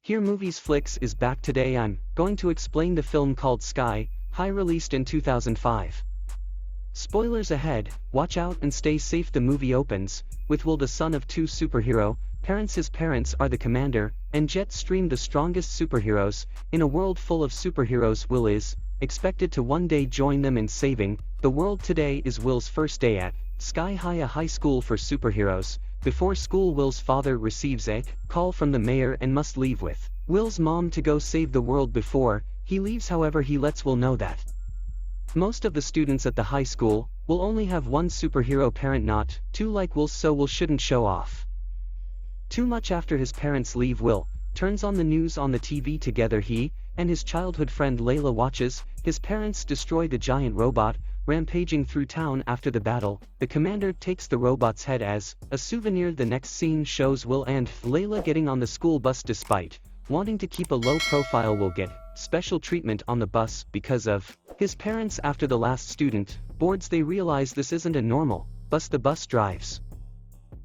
Here Moviesflics is back today. I'm going to explain the film called Sky High, released in 2005. Spoilers ahead, watch out and stay safe. The movie opens with Will, the son of two superhero parents. His parents are the Commander and Jet Stream, the strongest superheroes. In a world full of superheroes, Will is expected to one day join them in saving the world. Today is Will's first day at Sky High, a high school for superheroes. Before school, Will's father receives a call from the mayor and must leave with Will's mom to go save the world. Before he leaves, however, he lets Will know that most of the students at the high school will only have one superhero parent, not two like Will, so Will shouldn't show off too much. After his parents leave, Will turns on the news on the TV. Together he and his childhood friend Layla watches his parents destroy the giant robot rampaging through town. After the battle, the Commander takes the robot's head as a souvenir. The next scene shows Will and Layla getting on the school bus. Despite wanting to keep a low profile, Will get special treatment on the bus because of his parents. After the last student boards, they realize this isn't a normal bus. The bus drives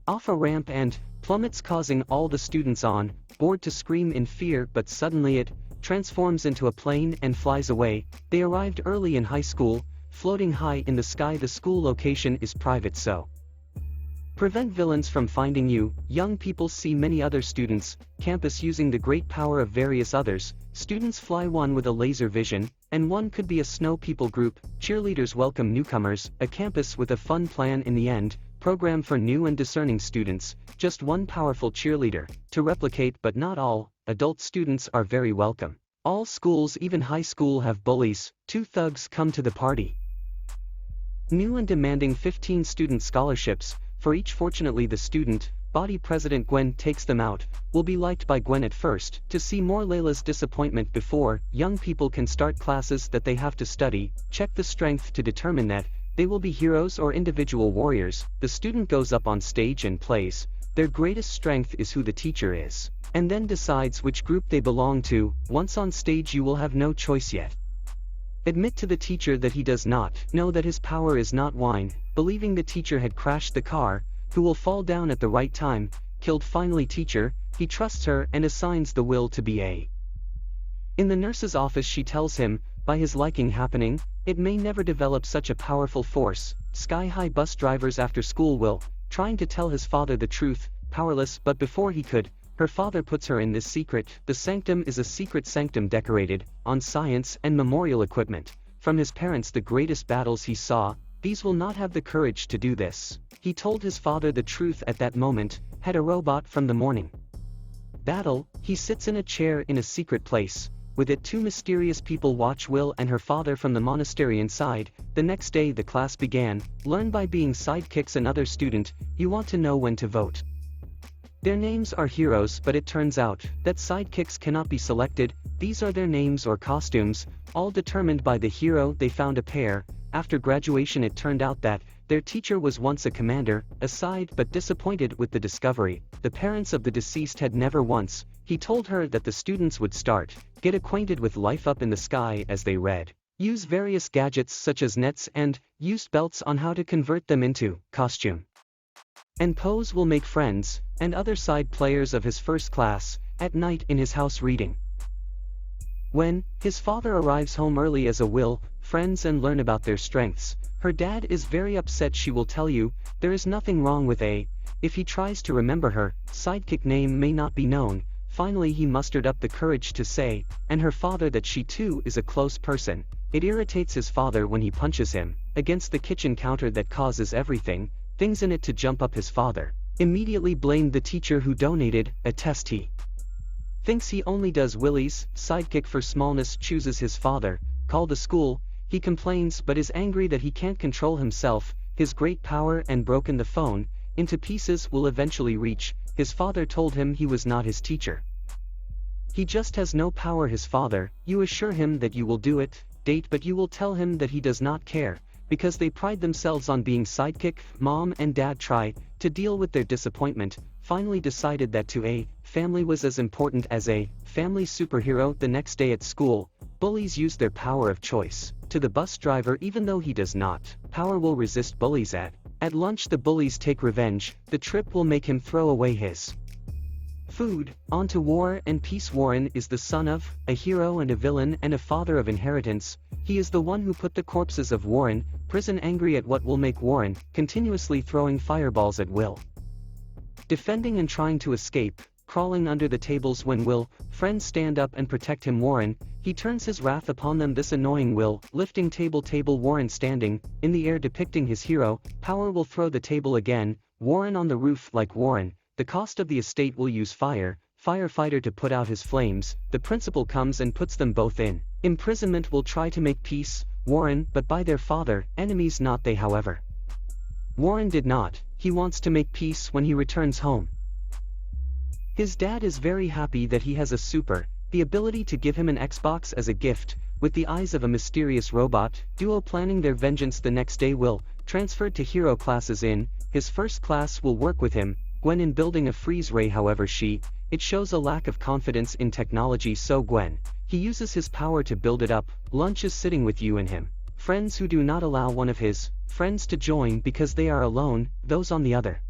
off a ramp and plummets, causing all the students on board to scream in fear, but suddenly it transforms into a plane and flies away. They arrived early in high school, floating high in the sky. The school location is private, so prevent villains from finding you. Young people see many other students campus using the great power of various others. Students fly, one with a laser vision, and one could be a snow people group. Cheerleaders welcome newcomers, a campus with a fun plan in the end, program for new and discerning students, just one powerful cheerleader to replicate, but not all. Adult students are very welcome. All schools, even high school, have bullies. Two thugs come to the party, new and demanding 15 student scholarships for each. Fortunately, the student body president Gwen takes them out. Will be liked by Gwen at first. To see more Layla's disappointment before young people can start classes that they have to study. Check the strength to determine that they will be heroes or individual warriors. The student goes up on stage and plays. Their greatest strength is who the teacher is, and then decides which group they belong to. Once on stage, you will have no choice yet. Admit to the teacher that he does not know that his power is not wine. Believing the teacher had crashed the car, who will fall down at the right time, killed. Finally, teacher, he trusts her and assigns the Will to be a in the nurse's office. She tells him, by his liking happening, it may never develop such a powerful force. Sky High bus drivers after school. Will trying to tell his father the truth, powerless, but before he could, her father puts her in this secret. The sanctum is a secret sanctum decorated on science and memorial equipment from his parents. The greatest battles he saw, these will not have the courage to do this. He told his father the truth at that moment. Had a robot from the morning battle. He sits in a chair in a secret place. With it, two mysterious people watch Will and her father from the monastery inside. The next day the class began. Learn by being sidekicks. Another student, you want to know when to vote. Their names are heroes, but it turns out that sidekicks cannot be selected. These are their names or costumes, all determined by the hero. They found a pair. After graduation, it turned out that their teacher was once a commander. Aside but disappointed with the discovery, the parents of the deceased had never once. He told her that the students would get acquainted with life up in the sky as they use various gadgets such as nets and used belts on how to convert them into costume and pose. Will make friends and other side players of his first class at night in his house reading. When his father arrives home early as a Will friends and learn about their strengths. Her dad is very upset. She will tell you there is nothing wrong with a if he tries to remember her sidekick name may not be known. Finally, he mustered up the courage to say and her father that she too is a close person. It irritates his father when he punches him against the kitchen counter that causes things in it to jump up. His father immediately blamed the teacher who donated a test. He thinks he only does. Willie's sidekick for smallness chooses his father. Call the school. He complains but is angry that he can't control himself. His great power and broken the phone into pieces. Will eventually reach his father. Told him he was not his teacher. He just has no power. His father, you assure him that you will do it, date, but you will tell him that he does not care, because they pride themselves on being sidekick. Mom and dad try to deal with their disappointment, finally decided that to a family was as important as a family superhero. The next day at school, bullies use their power of choice to the bus driver. Even though he does not power, will resist bullies. At lunch, the bullies take revenge. The trip will make him throw away his Food, on to war and peace. Warren is the son of a hero and a villain and a father of inheritance. He is the one who put the corpses of Warren, prison, angry at what will make Warren, continuously throwing fireballs at Will. Defending and trying to escape, crawling under the tables when Will, friends stand up and protect him. Warren, he turns his wrath upon them. This annoying Will, lifting table. Warren standing in the air depicting his hero, power will throw the table again. Warren on the roof like Warren, the cost of the estate will use firefighter to put out his flames. The principal comes and puts them both in imprisonment. Will try to make peace, Warren, but by their father, enemies not they. However, Warren did not, he wants to make peace when he returns home. His dad is very happy that he has the ability to give him an Xbox as a gift, with the eyes of a mysterious robot. Duo planning their vengeance. The next day Will, transferred to hero classes in his first class, will work with him, Gwen, in building a freeze ray. However it shows a lack of confidence in technology, so Gwen, he uses his power to build it up. Lunch is sitting with you and him, friends who do not allow one of his friends to join because they are alone. Those on the other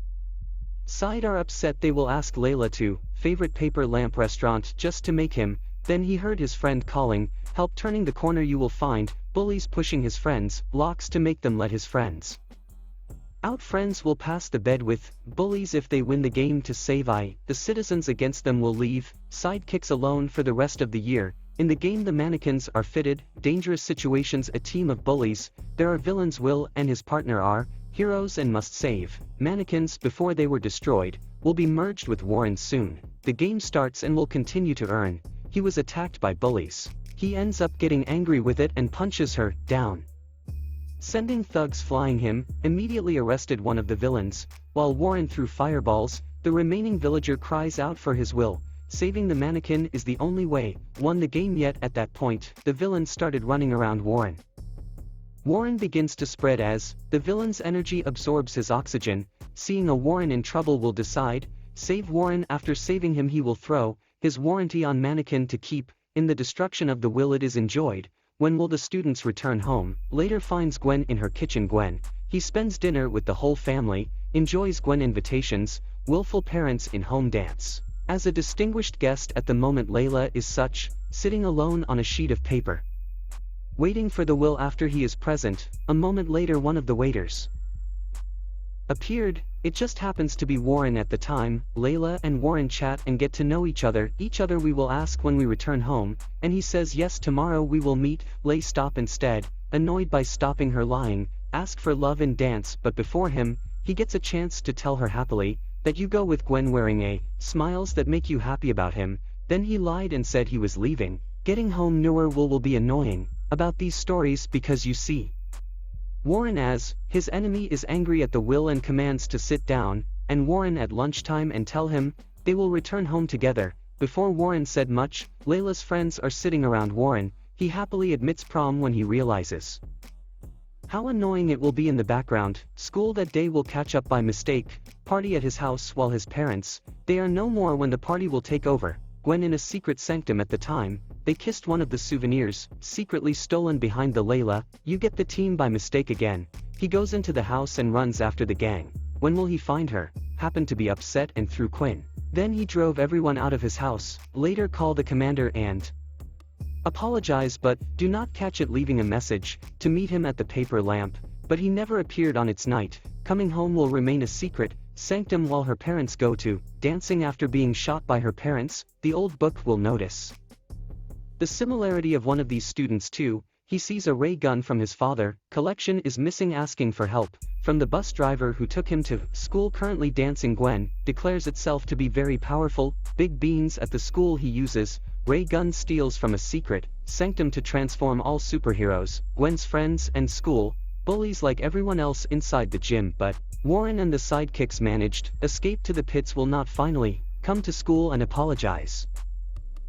side are upset. They will ask Layla to favorite paper lamp restaurant just to make him. Then he heard his friend calling help. Turning the corner you will find bullies pushing his friends, locks to make them let his friends out. Friends will pass the bed with bullies if they win the game to save the citizens against them will leave sidekicks alone for the rest of the year. In the game the mannequins are fitted, dangerous situations. A team of bullies, there are villains. Will and his partner are heroes and must save mannequins before they were destroyed. Will be merged with Warren soon. The game starts and will continue to earn. He was attacked by bullies. He ends up getting angry with it and punches her down, sending thugs flying him. Immediately arrested one of the villains, while Warren threw fireballs. The remaining villager cries out for his Will. Saving the mannequin is the only way. Won the game. Yet at that point, the villain started running around Warren. Warren begins to spread as the villain's energy absorbs his oxygen. Seeing a Warren in trouble will decide save Warren. After saving him he will throw his warranty on mannequin to keep. In the destruction of the Will it is enjoyed. When will the students return home? Later finds Gwen in her kitchen. Gwen, he spends dinner with the whole family, enjoys Gwen invitations, willful parents in home dance. As a distinguished guest at the moment Layla is sitting alone on a sheet of paper, waiting for the Will. After he is present, a moment later one of the waiters appeared. It just happens to be Warren at the time. Layla and Warren chat and get to know each other. We will ask when we return home, and he says yes, tomorrow we will meet. Lay stop instead, annoyed by stopping her lying, ask for love and dance. But before him, he gets a chance to tell her happily that you go with Gwen, wearing smiles that make you happy about him. Then he lied and said he was leaving. Getting home newer will be annoying about these stories because you see Warren as his enemy is angry at the Will and commands to sit down and Warren at lunchtime and tell him they will return home together. Before Warren said much, Layla's friends are sitting around Warren. He happily admits prom when he realizes how annoying it will be in the background. School that day will catch up by mistake. Party at his house while his parents, they are no more when the party will take over. Gwen in a secret sanctum. At the time, they kissed one of the souvenirs, secretly stolen behind the Layla. You get the team by mistake again. He goes into the house and runs after the gang. When will he find her? Happened to be upset and threw Quinn. Then he drove everyone out of his house. Later call the commander and apologize, but do not catch it, leaving a message to meet him at the paper lamp. But he never appeared on its night. Coming home will remain a secret sanctum while her parents go to dancing after being shot by her parents. The old book will notice the similarity of one of these students too. He sees a ray gun from his father. Collection is missing, asking for help from the bus driver who took him to school. Currently dancing. Gwen declares itself to be very powerful. Big beans at the school he uses. Ray gun steals from a secret sanctum to transform all superheroes. Gwen's friends and school bullies like everyone else inside the gym, but Warren and the sidekicks managed escape to the pits. Will not finally come to school and apologize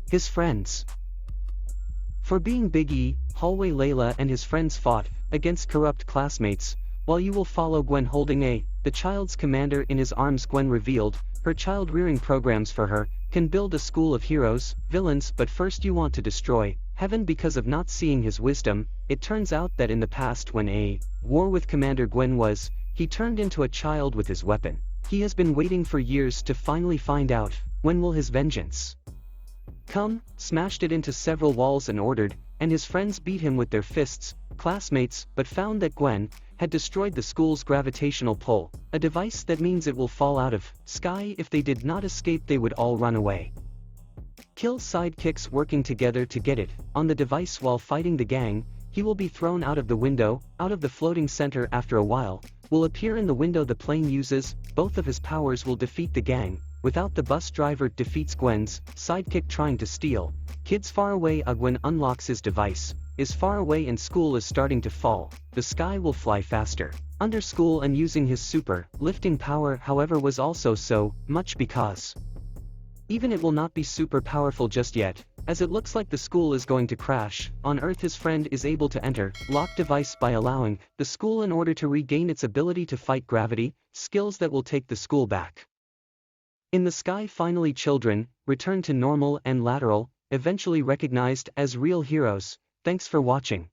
his friends for being Big E. Hallway Layla and his friends fought against corrupt classmates, while you will follow Gwen holding the child's commander in his arms. Gwen revealed her child rearing programs for her can build a school of heroes, villains, but first you want to destroy heaven because of not seeing his wisdom. It turns out that in the past, when a war with Commander Gwen was, he turned into a child with his weapon. He has been waiting for years to finally find out, when will his vengeance come? Smashed it into several walls and ordered, and his friends beat him with their fists, classmates, but found that Gwen had destroyed the school's gravitational pull, a device that means it will fall out of sky. If they did not escape, they would all run away. Kill sidekicks working together to get it on the device while fighting the gang. He will be thrown out of the window, out of the floating center. After a while, will appear in the window the plane uses. Both of his powers will defeat the gang. Without the bus driver defeats Gwen's sidekick trying to steal kids far away. Gwen unlocks his device, is far away and school is starting to fall. The sky will fly faster under school, and using his super lifting power, however, was also so much because even it will not be super powerful just yet, as it looks like the school is going to crash. On Earth, his friend is able to enter lock device by allowing the school in order to regain its ability to fight gravity, skills that will take the school back. In the sky, finally children return to normal and lateral, eventually recognized as real heroes. Thanks for watching.